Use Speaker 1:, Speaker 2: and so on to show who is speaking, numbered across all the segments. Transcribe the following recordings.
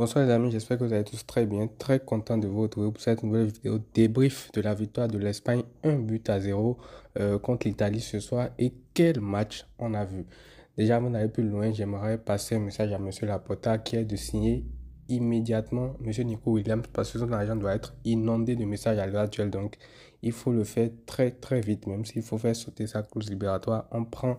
Speaker 1: Bonsoir les amis, j'espère que vous allez tous très bien, très content de vous retrouver pour cette nouvelle vidéo débrief de la victoire de l'Espagne, 1 but à 0 contre l'Italie ce soir. Et quel match on a vu. Déjà avant d'aller plus loin, j'aimerais passer un message à Monsieur Laporta qui est de signer immédiatement Monsieur Nico Williams parce que son agent doit être inondé de messages à l'heure actuelle. Donc il faut le faire très très vite, même s'il faut faire sauter sa clause libératoire, on prend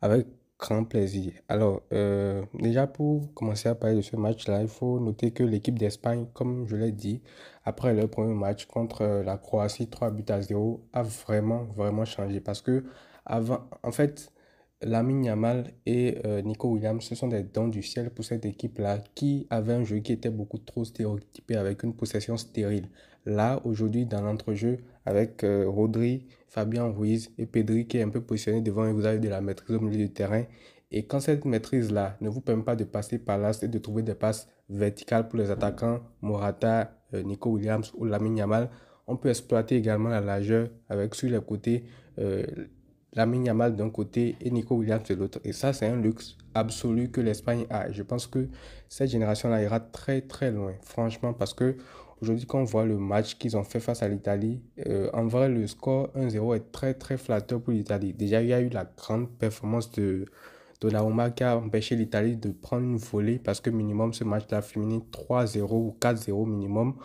Speaker 1: avec grand plaisir. Alors, déjà pour commencer à parler de ce match-là, il faut noter que l'équipe d'Espagne, comme je l'ai dit, après leur premier match contre la Croatie, 3 buts à 0, a vraiment changé. Parce que avant, en fait, Lamine Yamal et Nico Williams, ce sont des dons du ciel pour cette équipe-là qui avait un jeu qui était beaucoup trop stéréotypé avec une possession stérile. Là, aujourd'hui, dans l'entrejeu, avec Rodri, Fabien Ruiz et Pedri qui est un peu positionné devant et vous avez de la maîtrise au milieu du terrain. Et quand cette maîtrise-là ne vous permet pas de passer par là, c'est de trouver des passes verticales pour les attaquants, Morata, Nico Williams ou Lamine Yamal. On peut exploiter également la largeur avec sur les côtés euh, Lamine Yamal d'un côté et Nico Williams de l'autre. Et ça, c'est un luxe absolu que l'Espagne a. Et je pense que cette génération-là ira très très loin, franchement, parce que aujourd'hui, quand on voit le match qu'ils ont fait face à l'Italie, en vrai, le score 1-0 est très très flatteur pour l'Italie. Déjà, il y a eu la grande performance de Donnarumma qui a empêché l'Italie de prendre une volée parce que minimum, ce match-là a fini 3-0 ou 4-0 minimum.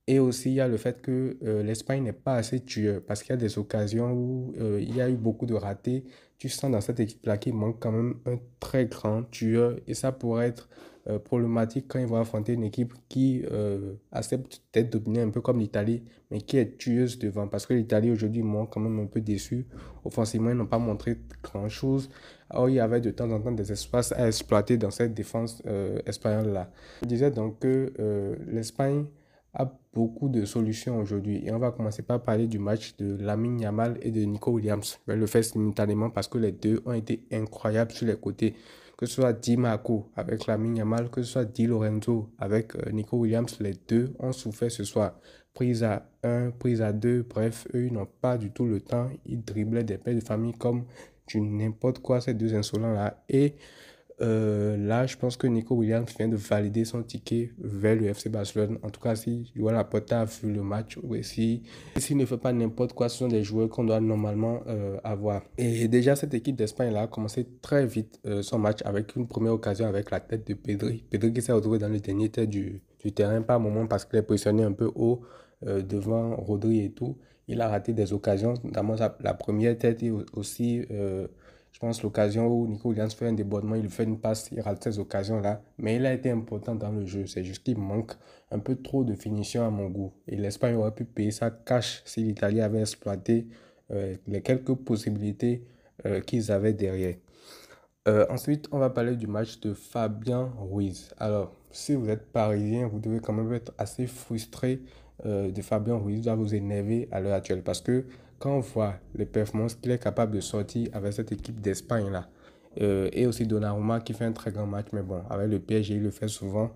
Speaker 1: Et aussi, il y a le fait que l'Espagne n'est pas assez tueur parce qu'il y a des occasions où il y a eu beaucoup de ratés. Tu sens dans cette équipe-là qu'il manque quand même un très grand tueur et ça pourrait être problématique quand ils vont affronter une équipe qui accepte d'être dominée un peu comme l'Italie, mais qui est tueuse devant parce que l'Italie aujourd'hui manque quand même un peu déçu. Offensivement, ils n'ont pas montré grand-chose. Alors, il y avait de temps en temps des espaces à exploiter dans cette défense espagnole-là. Je disais donc que l'Espagne a beaucoup de solutions aujourd'hui. Et on va commencer par parler du match de Lamine Yamal et de Nico Williams. Je vais le faire simultanément parce que les deux ont été incroyables sur les côtés. Que ce soit Di Marco avec Lamine Yamal, que ce soit Di Lorenzo avec Nico Williams, les deux ont souffert ce soir. Prise à 1, prise à 2, bref, eux, ils n'ont pas du tout le temps. Ils driblaient des pères de famille comme du n'importe quoi, ces deux insolents-là. Et là, je pense que Nico Williams vient de valider son ticket vers le FC Barcelone. En tout cas, si Joan Laporta a vu le match, ou si s'il ne fait pas n'importe quoi, ce sont des joueurs qu'on doit normalement avoir. Et déjà, cette équipe d'Espagne là a commencé très vite son match avec une première occasion avec la tête de Pedri. Pedri qui s'est retrouvé dans le dernier tête du terrain par moment parce qu'il est positionné un peu haut devant Rodri et tout. Il a raté des occasions, notamment la première tête et aussi je pense l'occasion où Nico Williams fait un débordement, il fait une passe, il rate ces occasions-là. Mais il a été important dans le jeu. C'est juste qu'il manque un peu trop de finition à mon goût. Et l'Espagne aurait pu payer ça cash si l'Italie avait exploité les quelques possibilités qu'ils avaient derrière. Ensuite, on va parler du match de Fabien Ruiz. Alors, si vous êtes parisien, vous devez quand même être assez frustré de Fabien Ruiz, doit vous énerver à l'heure actuelle parce que quand on voit les performances qu'il est capable de sortir avec cette équipe d'Espagne là, et aussi Donnarumma qui fait un très grand match, mais bon, avec le PSG, il le fait souvent.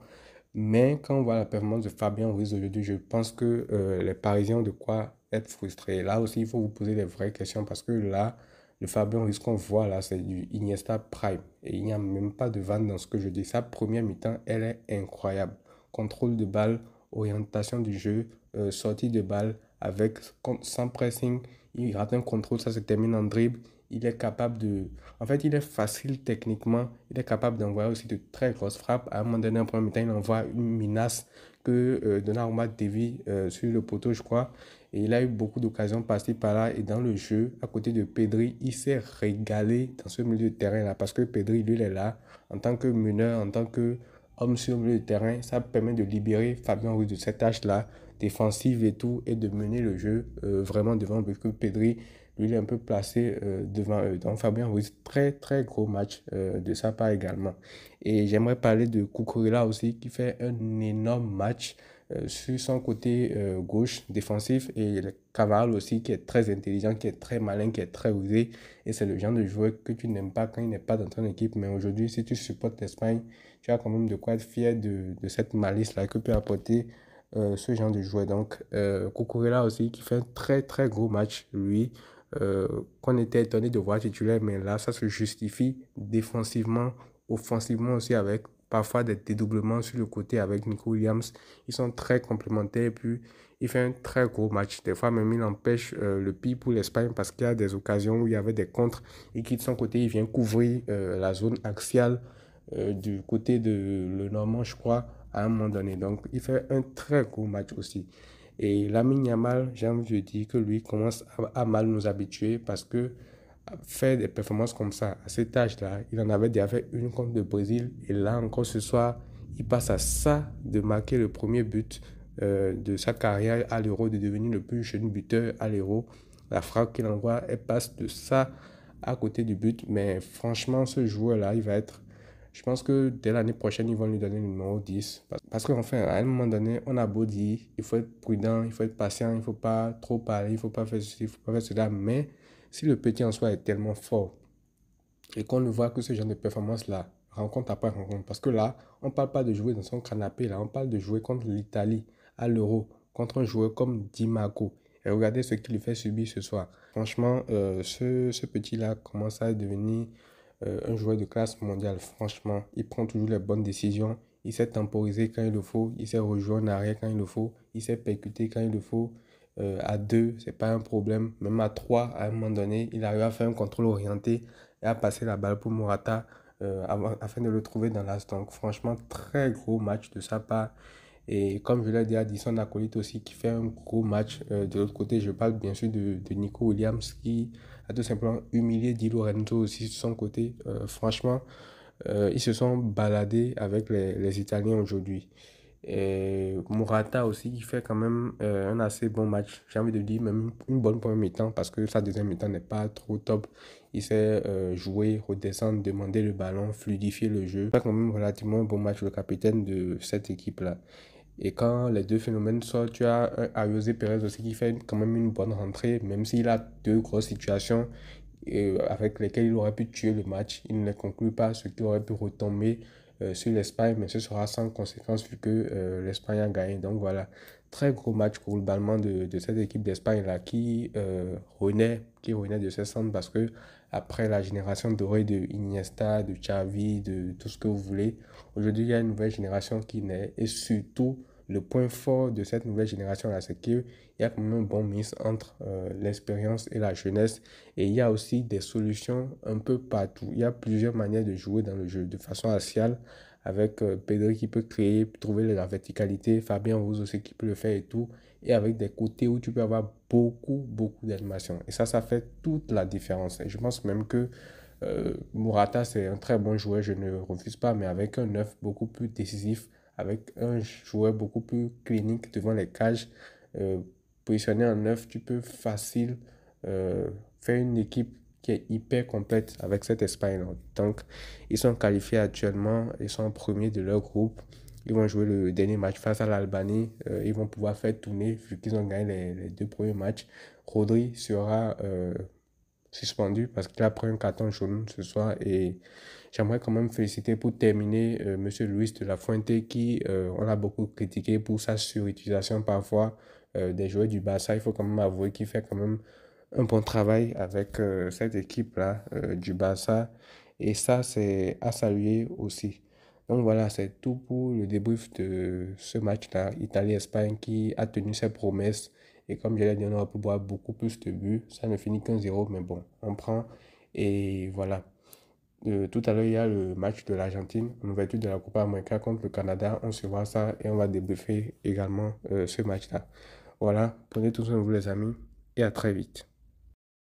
Speaker 1: Mais quand on voit la performance de Fabien Ruiz aujourd'hui, je pense que les Parisiens ont de quoi être frustrés. Là aussi, il faut vous poser les vraies questions parce que là, le Fabien Ruiz qu'on voit là, c'est du Iniesta Prime. Et il n'y a même pas de vanne dans ce que je dis. Sa première mi-temps, elle est incroyable. Contrôle de balle, orientation du jeu, sortie de balle avec, sans pressing. Il rate un contrôle, ça se termine en dribble. Il est capable de... En fait, il est facile techniquement. Il est capable d'envoyer aussi de très grosses frappes. À un moment donné, en premier mi-temps, il envoie une menace que Donnarumma dévie sur le poteau, je crois. Et il a eu beaucoup d'occasions passées par là. Et dans le jeu, à côté de Pedri, il s'est régalé dans ce milieu de terrain-là. Parce que Pedri, lui, il est là en tant que meneur, en tant que homme sur le milieu de terrain. Ça permet de libérer Fabien Ruiz de cette tâche-là, défensive et tout, et de mener le jeu vraiment devant. Parce que Pedri, lui, il est un peu placé devant eux. Donc Fabien Ruiz, très, très gros match de sa part également. Et j'aimerais parler de Cucurella aussi, qui fait un énorme match sur son côté gauche défensif et le Cavani aussi qui est très intelligent, qui est très malin, qui est très osé et c'est le genre de joueur que tu n'aimes pas quand il n'est pas dans ton équipe mais aujourd'hui si tu supportes l'Espagne tu as quand même de quoi être fier de cette malice-là que peut apporter ce genre de joueur. Donc Cucurella aussi qui fait un très très gros match lui qu'on était étonné de voir titulaire mais là ça se justifie défensivement offensivement aussi avec parfois des dédoublements sur le côté avec Nico Williams. Ils sont très complémentaires. Puis, il fait un très gros match. Des fois, même, il empêche le pire pour l'Espagne parce qu'il y a des occasions où il y avait des contres. Il quitte son côté, il vient couvrir la zone axiale du côté de le Normand, je crois, à un moment donné. Donc, il fait un très gros match aussi. Et Lamine Yamal, j'ai envie de dire que lui commence à mal nous habituer parce que faire des performances comme ça, à cet âge-là, il en avait déjà fait une contre le Brésil. Et là, encore ce soir, il passe à ça de marquer le premier but de sa carrière à l'Euro, de devenir le plus jeune buteur à l'Euro. La frappe qu'il envoie, elle passe de ça à côté du but. Mais franchement, ce joueur-là, il va être... Je pense que dès l'année prochaine, ils vont lui donner le numéro 10. Parce qu'enfin, à un moment donné, on a beau dire, il faut être prudent, il faut être patient, il ne faut pas trop parler, il ne faut pas faire ceci, il ne faut pas faire cela. Mais si le petit en soi est tellement fort et qu'on ne voit que ce genre de performance-là, rencontre après rencontre, parce que là, on ne parle pas de jouer dans son canapé, là, on parle de jouer contre l'Italie à l'Euro, contre un joueur comme Di Marco. Et regardez ce qu'il lui fait subir ce soir. Franchement, ce petit-là commence à devenir un joueur de classe mondiale. Franchement, il prend toujours les bonnes décisions. Il sait temporiser quand il le faut. Il sait rejouer en arrière quand il le faut. Il sait percuter quand il le faut. À deux, c'est pas un problème. Même à trois, à un moment donné, il arrive à faire un contrôle orienté et à passer la balle pour Morata afin de le trouver dans l'as. Donc, franchement, très gros match de sa part. Et comme je l'ai dit, Addison acolyte aussi qui fait un gros match. De l'autre côté, je parle bien sûr de Nico Williams qui a tout simplement humilié Di Lorenzo aussi sur son côté. Franchement, ils se sont baladés avec les Italiens aujourd'hui. Et Morata aussi, qui fait quand même un assez bon match. J'ai envie de dire même une bonne première mi-temps parce que sa deuxième mi-temps n'est pas trop top. Il sait jouer, redescendre, demander le ballon, fluidifier le jeu. Il fait quand même relativement un bon match, le capitaine de cette équipe-là. Et quand les deux phénomènes sortent, tu as un Ayoze Perez aussi qui fait quand même une bonne rentrée, même s'il a deux grosses situations avec lesquelles il aurait pu tuer le match. Il ne les conclut pas, ce qui aurait pu retomber sur l'Espagne, mais ce sera sans conséquence vu que l'Espagne a gagné. Donc voilà, très gros match globalement de cette équipe d'Espagne-là qui renaît de ses cendres parce que après la génération dorée de Iniesta, de Xavi, de tout ce que vous voulez, aujourd'hui il y a une nouvelle génération qui naît et surtout le point fort de cette nouvelle génération-là, c'est qu'il y a quand même un bon mix entre l'expérience et la jeunesse. Et il y a aussi des solutions un peu partout. Il y a plusieurs manières de jouer dans le jeu de façon axiale avec Pedri qui peut créer, trouver la verticalité, Fabien Rose aussi qui peut le faire et tout. Et avec des côtés où tu peux avoir beaucoup d'animation. Et ça fait toute la différence. Et je pense même que Morata, c'est un très bon joueur, je ne refuse pas, mais avec un neuf beaucoup plus décisif, avec un joueur beaucoup plus clinique devant les cages, euh, positionné en neuf, tu peux facile faire une équipe qui est hyper complète avec cette Espagne. Donc, ils sont qualifiés actuellement, ils sont premiers de leur groupe. Ils vont jouer le dernier match face à l'Albanie. Ils vont pouvoir faire tourner, vu qu'ils ont gagné les deux premiers matchs. Rodri sera suspendu parce qu'il a pris un carton jaune ce soir. Et j'aimerais quand même féliciter pour terminer Monsieur Luis de la Fuente qui, on a beaucoup critiqué pour sa surutilisation parfois des joueurs du Barça. Il faut quand même avouer qu'il fait quand même un bon travail avec cette équipe-là du Barça. Et ça, c'est à saluer aussi. Donc voilà, c'est tout pour le débrief de ce match-là, Italie-Espagne, qui a tenu ses promesses. Et comme je l'ai dit, on aurait pu boire beaucoup plus de buts. Ça ne finit qu'un 0 mais bon, on prend. Et voilà. Tout à l'heure, il y a le match de l'Argentine en ouverture de la Copa América contre le Canada. On se voit ça et on va débriefer également ce match-là. Voilà, prenez tout soin de vous les amis et à très vite.